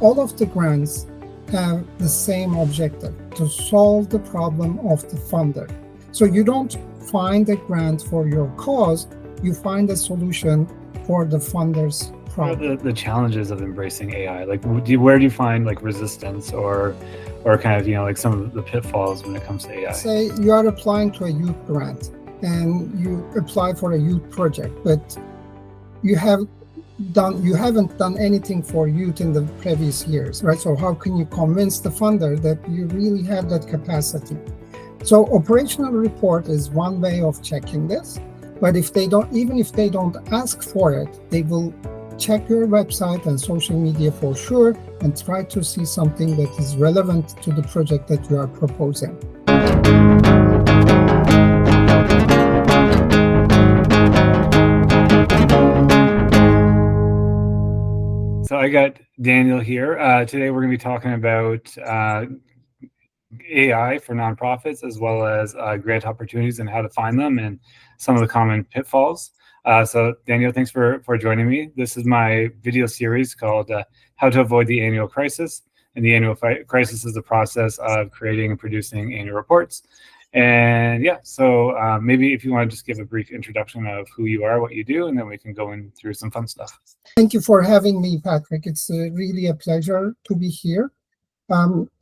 all of the grants have the same objective, to solve the problem of the funder. So you don't find a grant for your cause, you find a solution for the funder's problem. What are the challenges of embracing AI? Like, where do you find like resistance or kind of, like some of the pitfalls when it comes to AI? Say you are applying to a youth grant and you apply for a youth project, but you haven't done anything for youth in the previous years, right? So how can you convince the funder that you really have that capacity? So operational report is one way of checking this, but even if they don't ask for it, they will check your website and social media for sure and try to see something that is relevant to the project that you are proposing. So I got Daniel here. Today we're going to be talking about AI for nonprofits, as well as grant opportunities and how to find them and some of the common pitfalls. So Daniel, thanks for joining me. This is my video series called How to Avoid the Annual Crisis. And the annual crisis is the process of creating and producing annual reports. And yeah, so maybe if you want to just give a brief introduction of who you are, what you do, and then we can go in through some fun stuff. Thank you for having me, Patrick. It's really a pleasure to be here.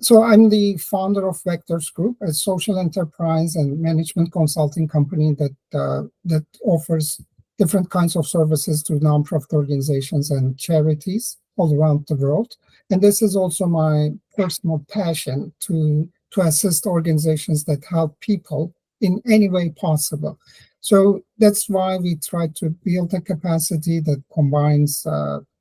So I'm the founder of Vectors Group, a social enterprise and management consulting company that offers different kinds of services to nonprofit organizations and charities all around the world. And this is also my personal passion to assist organizations that help people in any way possible. So that's why we try to build a capacity that combines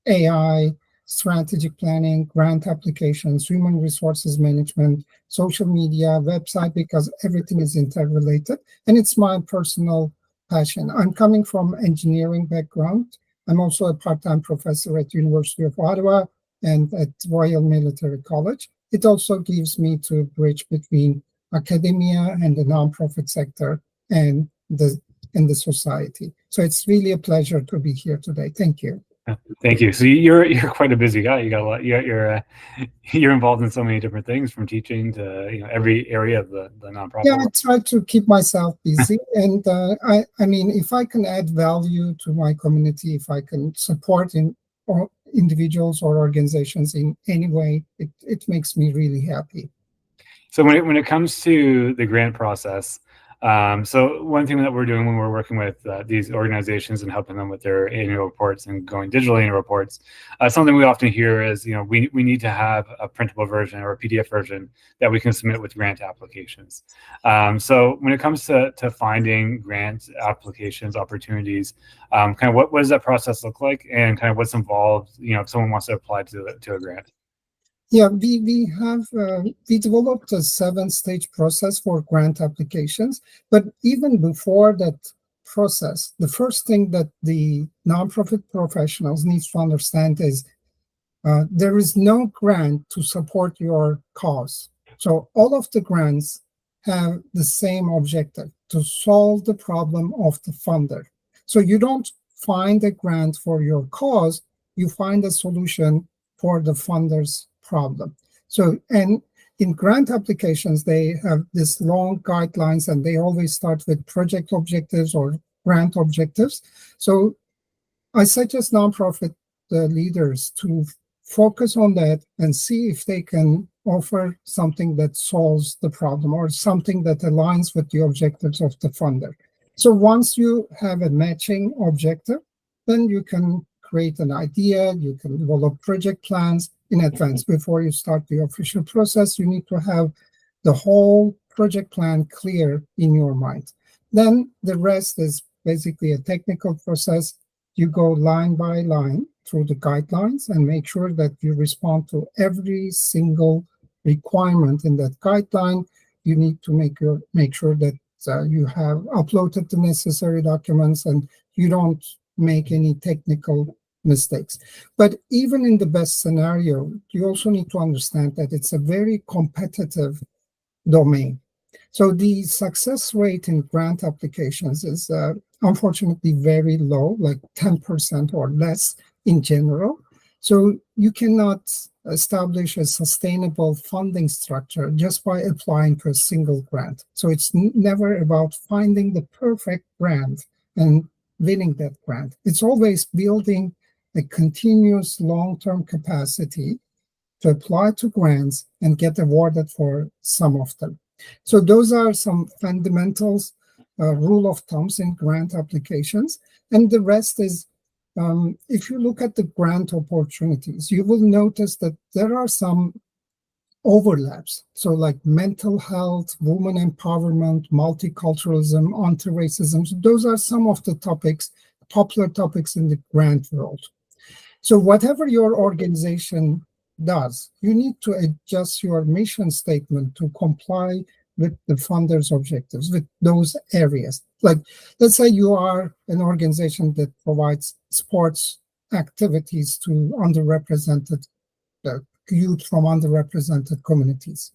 AI, strategic planning, grant applications, human resources management, social media, website, because everything is interrelated. And it's my personal passion. I'm coming from engineering background. I'm also a part-time professor at University of Ottawa and at Royal Military College. It also gives me to bridge between academia and the nonprofit sector and the society. So it's really a pleasure to be here today. Thank you. Thank you. So you're quite a busy guy. You got a lot. You're involved in so many different things, from teaching to every area of the nonprofit. Yeah, I try to keep myself busy, and I mean, if I can add value to my community, if I can support individuals or organizations in any way, it makes me really happy. So when it comes to the grant process, so one thing that we're doing when we're working with these organizations and helping them with their annual reports and going digital annual reports, something we often hear is, we need to have a printable version or a PDF version that we can submit with grant applications. So when it comes to finding grant applications, opportunities, kind of what does that process look like, and kind of what's involved, if someone wants to apply to a grant? Yeah, we developed a 7-stage process for grant applications, but even before that process, the first thing that the nonprofit professionals need to understand is there is no grant to support your cause. So all of the grants have the same objective, to solve the problem of the funder. So you don't find a grant for your cause, you find a solution for the funder's problem. So, and in grant applications, they have this long guidelines, and they always start with project objectives or grant objectives. So I suggest nonprofit leaders to focus on that and see if they can offer something that solves the problem or something that aligns with the objectives of the funder. So once you have a matching objective, then you can create an idea, you can develop project plans in advance. Before you start the official process, you need to have the whole project plan clear in your mind. Then the rest is basically a technical process. You go line by line through the guidelines and make sure that you respond to every single requirement in that guideline. You need to make sure that you have uploaded the necessary documents and you don't make any technical mistakes. But even in the best scenario, you also need to understand that it's a very competitive domain. So the success rate in grant applications is unfortunately very low, like 10% or less in general. So you cannot establish a sustainable funding structure just by applying for a single grant. So it's never about finding the perfect grant and winning that grant. It's always building a continuous long-term capacity to apply to grants and get awarded for some of them. So those are some fundamentals, rule of thumbs in grant applications. And the rest is, if you look at the grant opportunities, you will notice that there are some overlaps. So like mental health, women empowerment, multiculturalism, anti-racism, so those are some of the topics, popular topics in the grant world. So whatever your organization does, you need to adjust your mission statement to comply with the funder's objectives, with those areas. Like, let's say you are an organization that provides sports activities to underrepresented youth from underrepresented communities.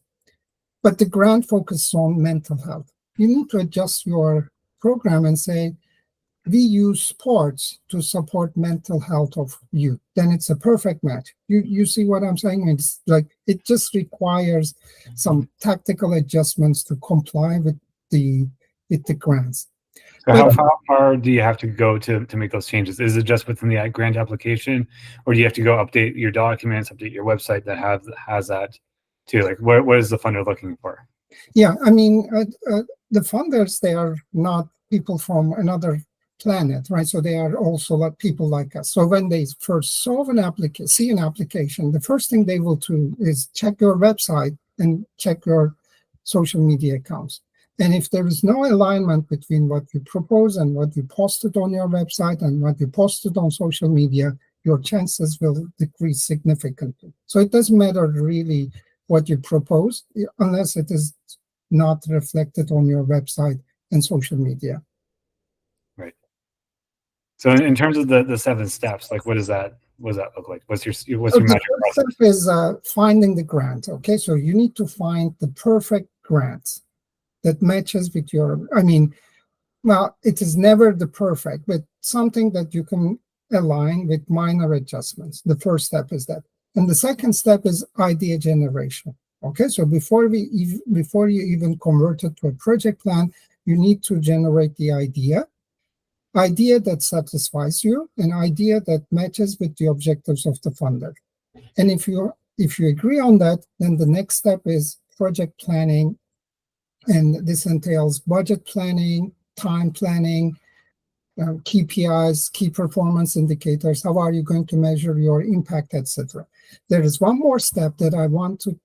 But the grant focuses on mental health. You need to adjust your program and say, we use sports to support mental health of youth. Then it's a perfect match. You see what I'm saying? It's like, it just requires some tactical adjustments to comply with the grants. So how far do you have to go to make those changes? Is it just within the grant application, or do you have to go update your documents, update your website that has that too? Like, what is the funder looking for? Yeah, I mean, the funders, they are not people from another planet, right? So they are also like people like us. So when they first see an application, the first thing they will do is check your website and check your social media accounts. And if there is no alignment between what you propose and what you posted on your website and what you posted on social media, your chances will decrease significantly. So it doesn't matter really what you propose, unless it is not reflected on your website and social media. Right. So in terms of the 7 steps, like what does that look like? What's your The metric first step is finding the grant. Okay, so you need to find the perfect grant that matches with your, well, it is never the perfect, but something that you can align with minor adjustments. The first step is that. And the second step is idea generation. Okay, so before you even convert it to a project plan, you need to generate the idea that satisfies you, an idea that matches with the objectives of the funder. And if you agree on that, then the next step is project planning. And this entails budget planning, time planning, KPIs, key performance indicators. How are you going to measure your impact, etc. There is one more step that I want to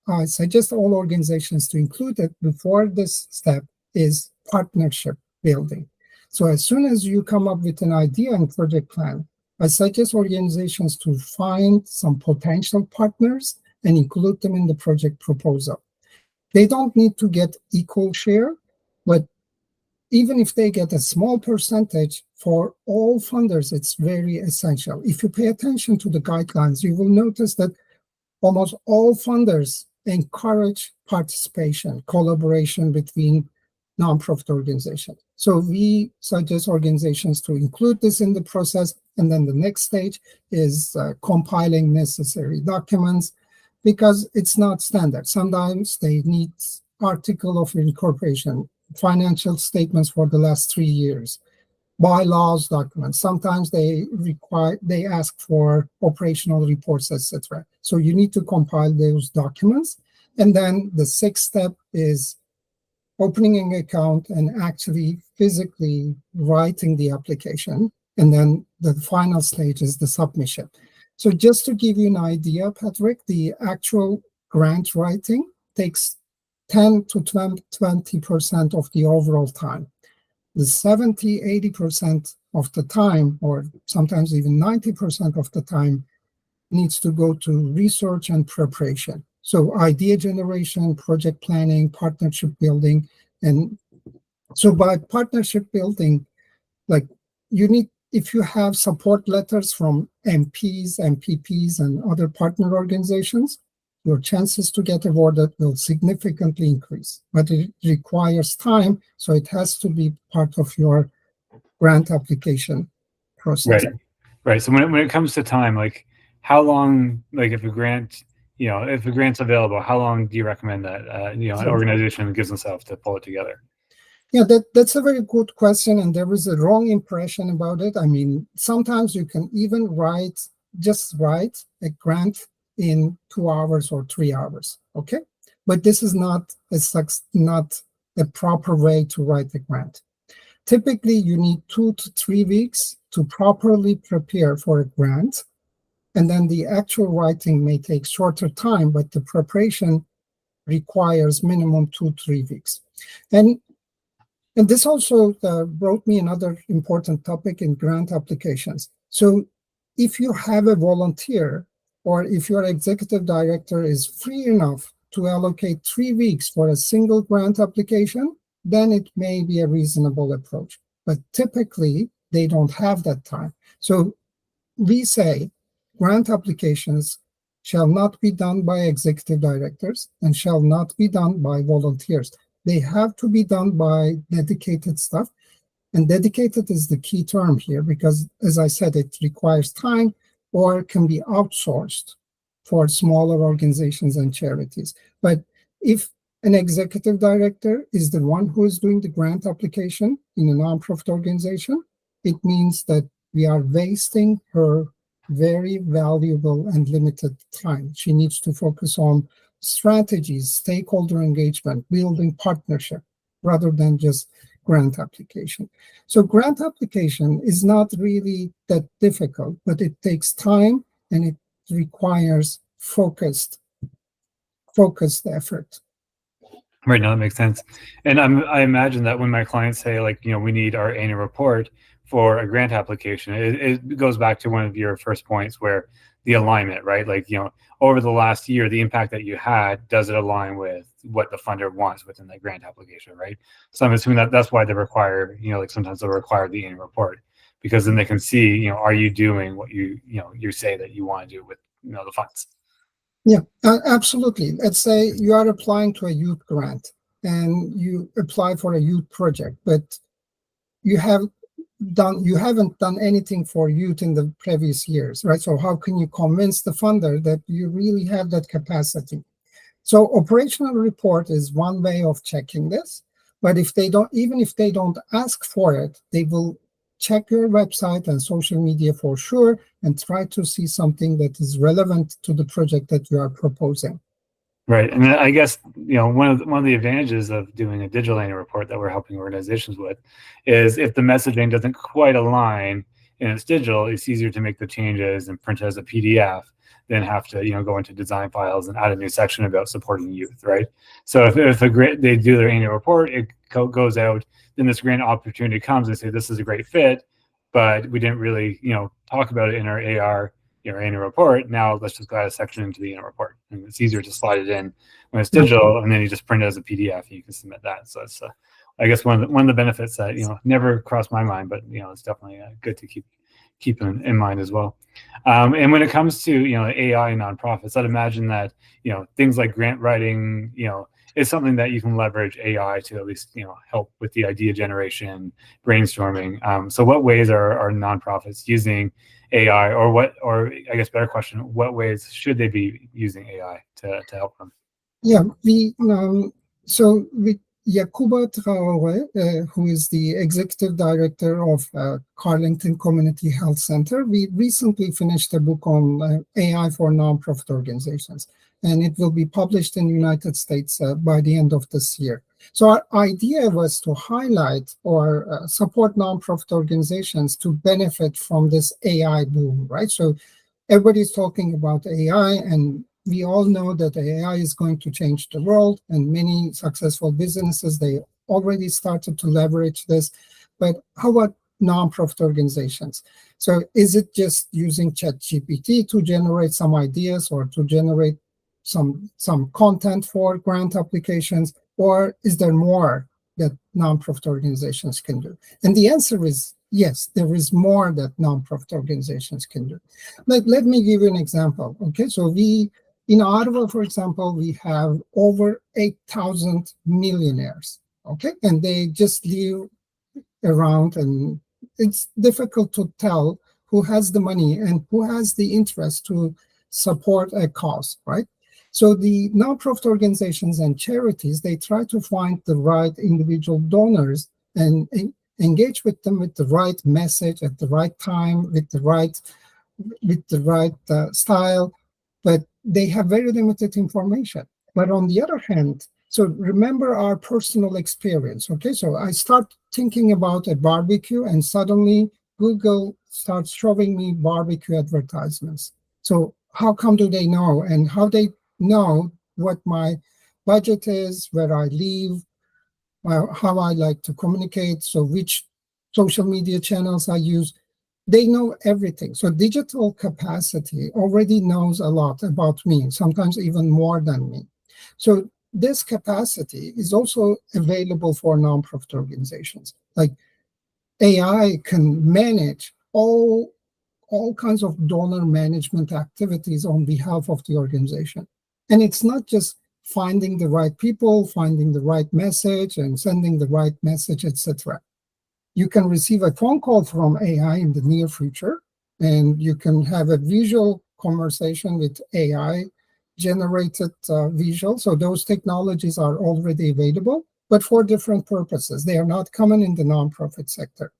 I suggest all organizations to include it before this step is partnership building. So as soon as you come up with an idea and project plan, I suggest organizations to find some potential partners and include them in the project proposal. They don't need to get equal share, but even if they get a small percentage, for all funders, it's very essential. If you pay attention to the guidelines, you will notice that almost all funders encourage participation, collaboration between nonprofit organizations. So we suggest organizations to include this in the process. And then the next stage is compiling necessary documents, because it's not standard. Sometimes they need article of incorporation, financial statements for the last 3 years, bylaws documents. Sometimes they ask for operational reports, etc. So you need to compile those documents. And then the sixth step is opening an account and actually physically writing the application. And then the final stage is the submission. So just to give you an idea, Patrick, the actual grant writing takes 10 to 20% of the overall time. The 70, 80% of the time, or sometimes even 90% of the time, needs to go to research and preparation. So idea generation, project planning, partnership building. And so by partnership building, like if you have support letters from MPs, MPPs, and other partner organizations, your chances to get awarded will significantly increase. But it requires time, so it has to be part of your grant application process. Right. So when it comes to time, like how long, like if a grant, if a grant's available, how long do you recommend that, an organization gives themselves to pull it together? Yeah, that's a very good question, and there is a wrong impression about it. I mean, sometimes you can even just write a grant in 2 hours or 3 hours, okay? But this is not a proper way to write a grant. Typically, you need 2 to 3 weeks to properly prepare for a grant, and then the actual writing may take shorter time, but the preparation requires minimum 2-3 weeks. And this also brought me another important topic in grant applications. So if you have a volunteer, or if your executive director is free enough to allocate 3 weeks for a single grant application, then it may be a reasonable approach. But typically, they don't have that time. So we say grant applications shall not be done by executive directors and shall not be done by volunteers. They have to be done by dedicated staff. And dedicated is the key term here because, as I said, it requires time or can be outsourced for smaller organizations and charities. But if an executive director is the one who is doing the grant application in a nonprofit organization, it means that we are wasting her very valuable and limited time. She needs to focus on strategies, stakeholder engagement, building partnership, rather than just grant application. So grant application is not really that difficult, but it takes time and it requires focused effort. Right, now that makes sense. And I imagine that when my clients say, like, we need our annual report for a grant application, it goes back to one of your first points where the alignment, right? Like, over the last year, the impact that you had, does it align with what the funder wants within that grant application, right? So I'm assuming that that's why they require, like sometimes they'll require the annual report, because then they can see, are you doing what you say that you want to do with, the funds? Yeah, absolutely. Let's say you are applying to a youth grant and you apply for a youth project, but you haven't done anything for youth in the previous years, right? So how can you convince the funder that you really have that capacity? So operational report is one way of checking this, but even if they don't ask for it, they will check your website and social media for sure and try to see something that is relevant to the project that you are proposing. Right. And I guess, one of the advantages of doing a digital annual report that we're helping organizations with is if the messaging doesn't quite align and it's digital, it's easier to make the changes and print it as a PDF than have to, go into design files and add a new section about supporting youth, right? So if they do their annual report, it goes out, then this grant opportunity comes and say, this is a great fit, but we didn't really, talk about it in our AR annual report. Now let's just add a section into the annual report, and it's easier to slide it in when it's digital, and then you just print it as a PDF and you can submit that. So it's, I guess one of the benefits that never crossed my mind, but it's definitely good to keep in mind as well. And when it comes to AI nonprofits, I'd imagine that things like grant writing is something that you can leverage AI to at least help with the idea generation, brainstorming. So what ways are nonprofits using AI, or I guess better question, what ways should they be using AI to help them? Yeah, so with Yacouba Traoré, who is the executive director of Carlington Community Health Center, we recently finished a book on AI for nonprofit organizations, and it will be published in the United States by the end of this year. So our idea was to highlight or support nonprofit organizations to benefit from this AI boom, right? So everybody's talking about AI, and we all know that AI is going to change the world, and many successful businesses, they already started to leverage this. But how about nonprofit organizations? So is it just using ChatGPT to generate some ideas or to generate some content for grant applications, or is there more that nonprofit organizations can do? And the answer is yes, there is more that nonprofit organizations can do. Let me give you an example. Okay, so in Ottawa, for example, we have over 8,000 millionaires, okay? And they just live around, and it's difficult to tell who has the money and who has the interest to support a cause, right? So the nonprofit organizations and charities, they try to find the right individual donors and engage with them with the right message at the right time, with the right style, but they have very limited information. But on the other hand, so remember our personal experience, okay? So I start thinking about a barbecue and suddenly Google starts showing me barbecue advertisements. So how come do they know? And how they know what my budget is, where I live, how I like to communicate, so which social media channels I use. They know everything. So digital capacity already knows a lot about me, sometimes even more than me. So this capacity is also available for nonprofit organizations. Like AI can manage all kinds of donor management activities on behalf of the organization. And it's not just finding the right people, finding the right message and sending the right message, etc. You can receive a phone call from AI in the near future, and you can have a visual conversation with AI generated visual. So those technologies are already available, but for different purposes. They are not common in the nonprofit sector.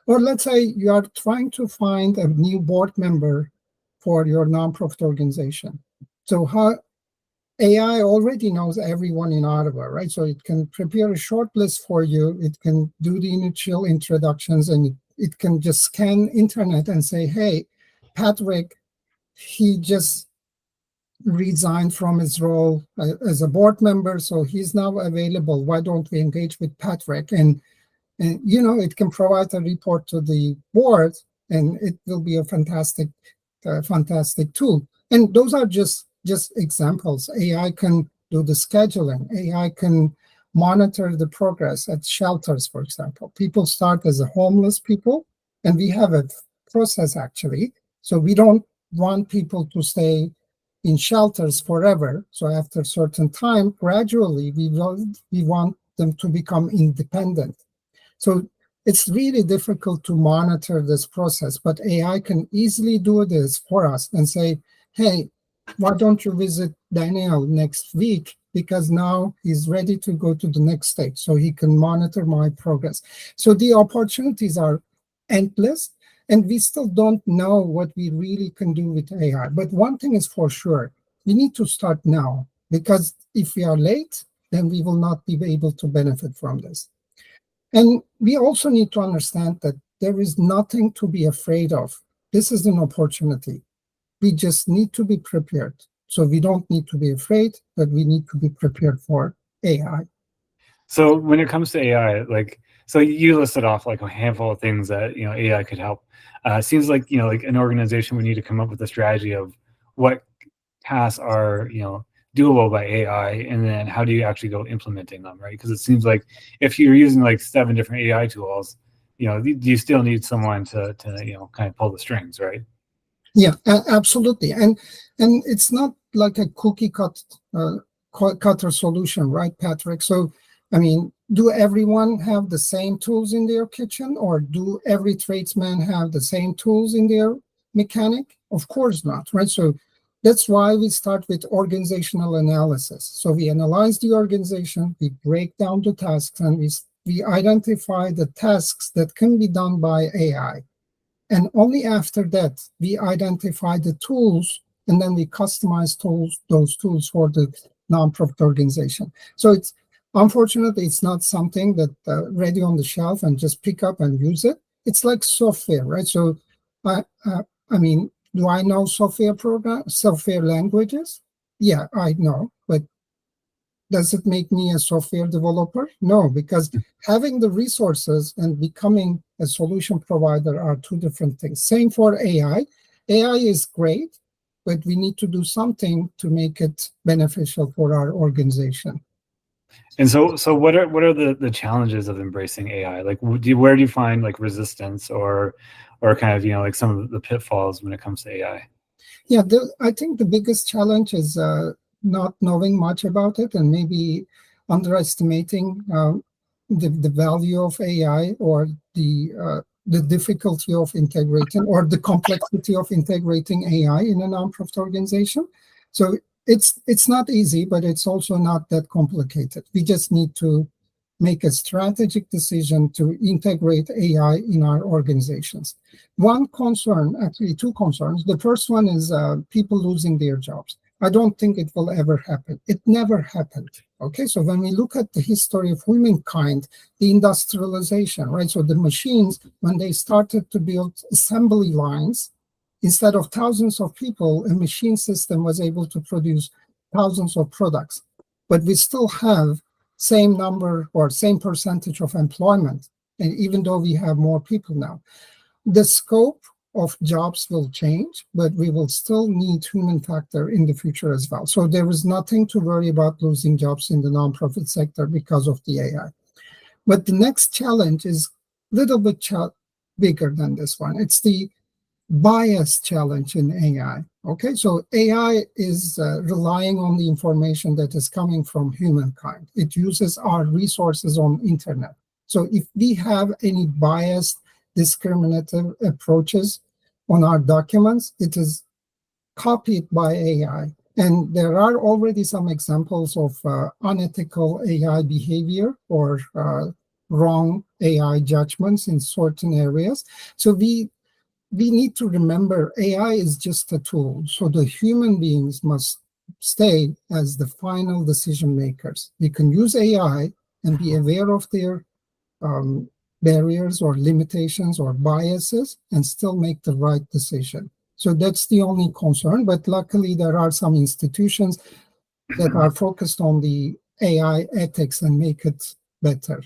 Or let's say you are trying to find a new board member for your nonprofit organization. So how AI already knows everyone in Ottawa, right? So it can prepare a short list for you. It can do the initial introductions, and it can just scan internet and say, hey, Patrick, he just resigned from his role as a board member, so he's now available. Why don't we engage with Patrick? And it can provide a report to the board, and it will be a fantastic tool. And those are just examples. AI can do the scheduling. AI can monitor the progress at shelters, for example. People start as a homeless people, and we have a process actually. So we don't want people to stay in shelters forever. So after a certain time, gradually, we want them to become independent. So it's really difficult to monitor this process, but AI can easily do this for us and say, hey, why don't you visit Daniel next week? Because now he's ready to go to the next stage, so he can monitor my progress. So the opportunities are endless, and we still don't know what we really can do with AI. But one thing is for sure, we need to start now, because if we are late, then we will not be able to benefit from this. And we also need to understand that there is nothing to be afraid of. This is an opportunity. We just need to be prepared. So we don't need to be afraid, but we need to be prepared for AI. So when it comes to AI, so you listed off like a handful of things that AI could help. Seems like like an organization would need to come up with a strategy of what tasks are doable by AI, and then how do you actually go implementing them, right? Because it seems like if you're using like 7 different AI tools, you still need someone to kind of pull the strings, right? Yeah, absolutely. And it's not like a cookie cutter solution, right, Patrick? So, I mean, do everyone have the same tools in their kitchen, or do every tradesman have the same tools in their mechanic? Of course not, right? So that's why we start with organizational analysis. So we analyze the organization, we break down the tasks, and we identify the tasks that can be done by AI. And only after that, we identify the tools, and then we customize those tools for the nonprofit organization. So unfortunately, it's not something that ready on the shelf and just pick up and use it. It's like software, right? So, I mean, do I know software languages? Yeah, I know, but does it make me a software developer? No, because having the resources and becoming a solution provider are 2 different things. Same for AI. AI is great, but we need to do something to make it beneficial for our organization. And so what are the challenges of embracing AI? Like, where do you find like resistance or kind of like some of the pitfalls when it comes to AI? Yeah, I think the biggest challenge is not knowing much about it, and maybe underestimating the value of AI, or the the difficulty of integrating or the complexity of integrating AI in a nonprofit organization. So it's not easy, but it's also not that complicated. We just need to make a strategic decision to integrate AI in our organizations. One concern, actually two concerns. The first one is people losing their jobs. I don't think it will ever happen. It never happened. Okay, so when we look at the history of humankind, the industrialization, right? So the machines, when they started to build assembly lines, instead of thousands of people, a machine system was able to produce thousands of products. But we still have same number or same percentage of employment, and even though we have more people now. The scope of jobs will change, but we will still need human factor in the future as well. So there is nothing to worry about losing jobs in the nonprofit sector because of the AI. But the next challenge is a little bit bigger than this one. It's the bias challenge in AI. Okay, so AI is relying on the information that is coming from humankind. It uses our resources on internet. So if we have any biased, discriminative approaches on our documents, it is copied by AI. And there are already some examples of unethical AI behavior or wrong AI judgments in certain areas. So we need to remember AI is just a tool. So the human beings must stay as the final decision makers. We can use AI and be aware of their barriers or limitations or biases and still make the right decision. So that's the only concern. But luckily, there are some institutions that are focused on the AI ethics and make it better.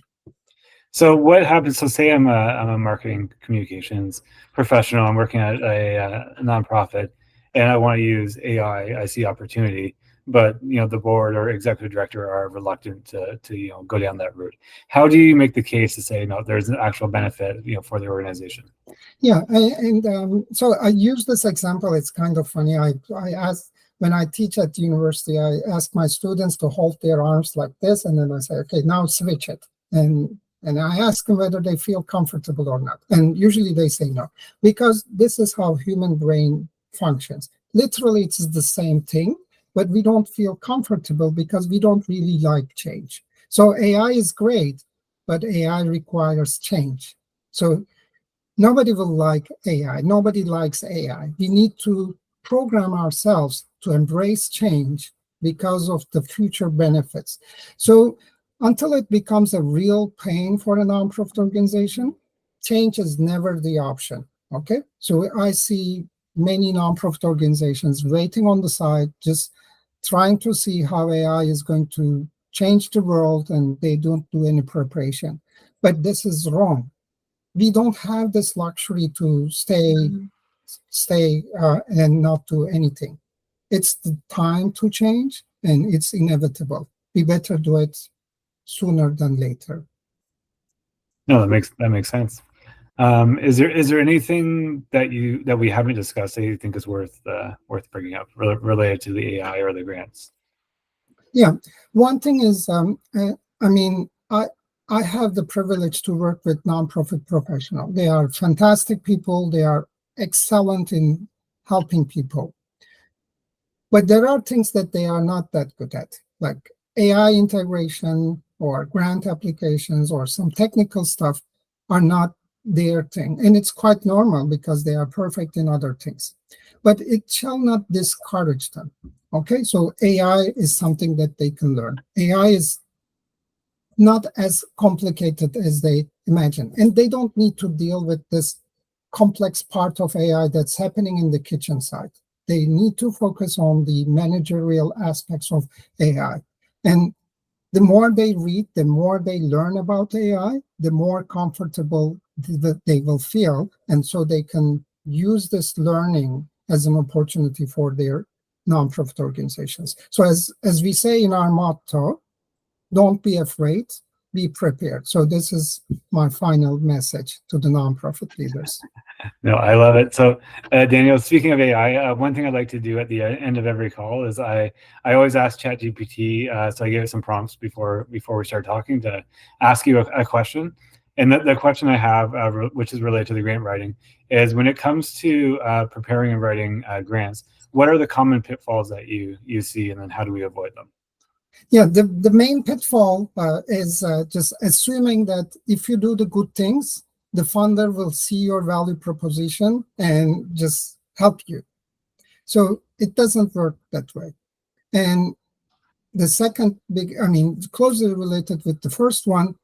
So what happens? So say I'm a marketing communications professional. I'm working at a nonprofit, and I want to use AI. I see opportunity, but the board or executive director are reluctant to go down that route. How do you make the case to say no? There's an actual benefit for the organization. Yeah, and so I use this example. It's kind of funny. I ask when I teach at the university. I ask my students to hold their arms like this, and then I say, okay, now switch it. And I ask them whether they feel comfortable or not. And usually they say no, because this is how human brain functions. Literally, it's the same thing, but we don't feel comfortable because we don't really like change. So AI is great, but AI requires change. So nobody will like AI. Nobody likes AI. We need to program ourselves to embrace change because of the future benefits. So until it becomes a real pain for a nonprofit organization, change is never the option. Okay, so I see many nonprofit organizations waiting on the side, just trying to see how AI is going to change the world, and they don't do any preparation. But this is wrong. We don't have this luxury to stay and not do anything. It's the time to change, and it's inevitable. We better do it sooner than later. No, that makes sense. Is there anything that we haven't discussed that you think is worth bringing up related to the AI or the grants? Yeah, one thing is, I have the privilege to work with nonprofit professionals. They are fantastic people. They are excellent in helping people. But there are things that they are not that good at, like AI integration or grant applications or some technical stuff are not their thing. And it's quite normal because they are perfect in other things. But it shall not discourage them. Okay, so AI is something that they can learn. AI is not as complicated as they imagine. And they don't need to deal with this complex part of AI that's happening in the kitchen side. They need to focus on the managerial aspects of AI. And the more they read, the more they learn about AI, the more comfortable they will feel. And so they can use this learning as an opportunity for their nonprofit organizations. So as we say in our motto, don't be afraid, be prepared. So this is my final message to the nonprofit leaders. No, I love it. So, Daniel, speaking of AI, one thing I'd like to do at the end of every call is I always ask ChatGPT, so I give it some prompts before we start talking to ask you a question. And the question I have, which is related to the grant writing, is when it comes to preparing and writing grants, what are the common pitfalls that you see, and then how do we avoid them? Yeah, the main pitfall is just assuming that if you do the good things, the funder will see your value proposition and just help you. So it doesn't work that way. And the second closely related with the first one,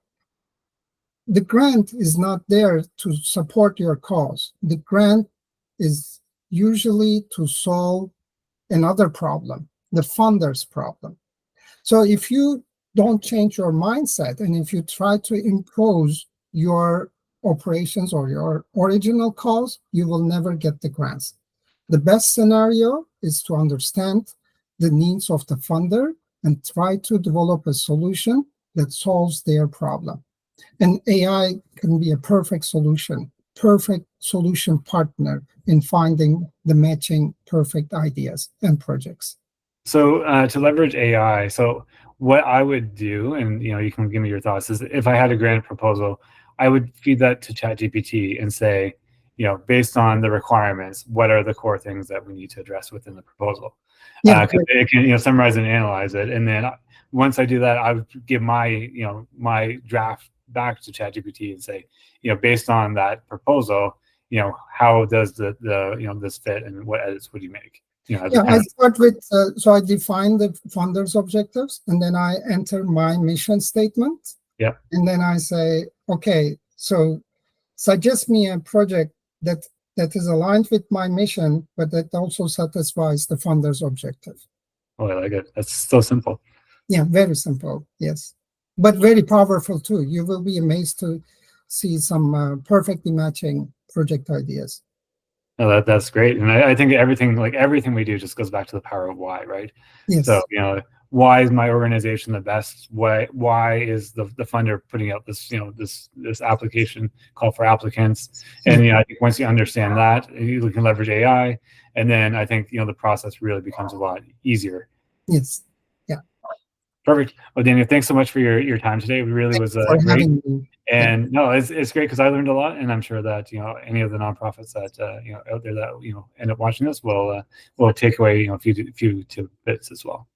the grant is not there to support your cause. The grant is usually to solve another problem, the funder's problem. So if you don't change your mindset, and if you try to impose your operations or your original cause, you will never get the grants. The best scenario is to understand the needs of the funder and try to develop a solution that solves their problem. And AI can be a perfect solution partner in finding the matching perfect ideas and projects. So to leverage AI, so what I would do, and you can give me your thoughts, is if I had a grant proposal, I would feed that to ChatGPT and say, based on the requirements, what are the core things that we need to address within the proposal? Yeah, it can summarize and analyze it, and then once I do that, I would give my my draft back to ChatGPT and say, based on that proposal, how does this fit, and what edits would you make? I start with, so I define the funder's objectives, and then I enter my mission statement. Yeah. And then I say, okay, so suggest me a project that is aligned with my mission, but that also satisfies the funder's objective. Oh, I like it. That's so simple. Yeah, very simple, yes. But very powerful too. You will be amazed to see some perfectly matching project ideas. No, that's great. And I think everything we do just goes back to the power of why, right? Yes. So, why is my organization the best? Why is the funder putting out this, this application call for applicants? And, I think once you understand that, you can leverage AI. And then I think, the process really becomes a lot easier. Yes. Yeah. Perfect. Well, Daniel, thanks so much for your time today. It really was great. And no, it's great because I learned a lot, and I'm sure that any of the nonprofits that out there that end up watching this will take away a few tidbits as well.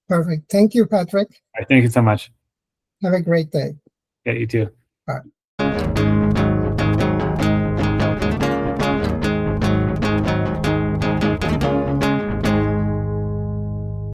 Perfect. Thank you, Patrick. All right, thank you so much. Have a great day. Yeah, you too. Bye.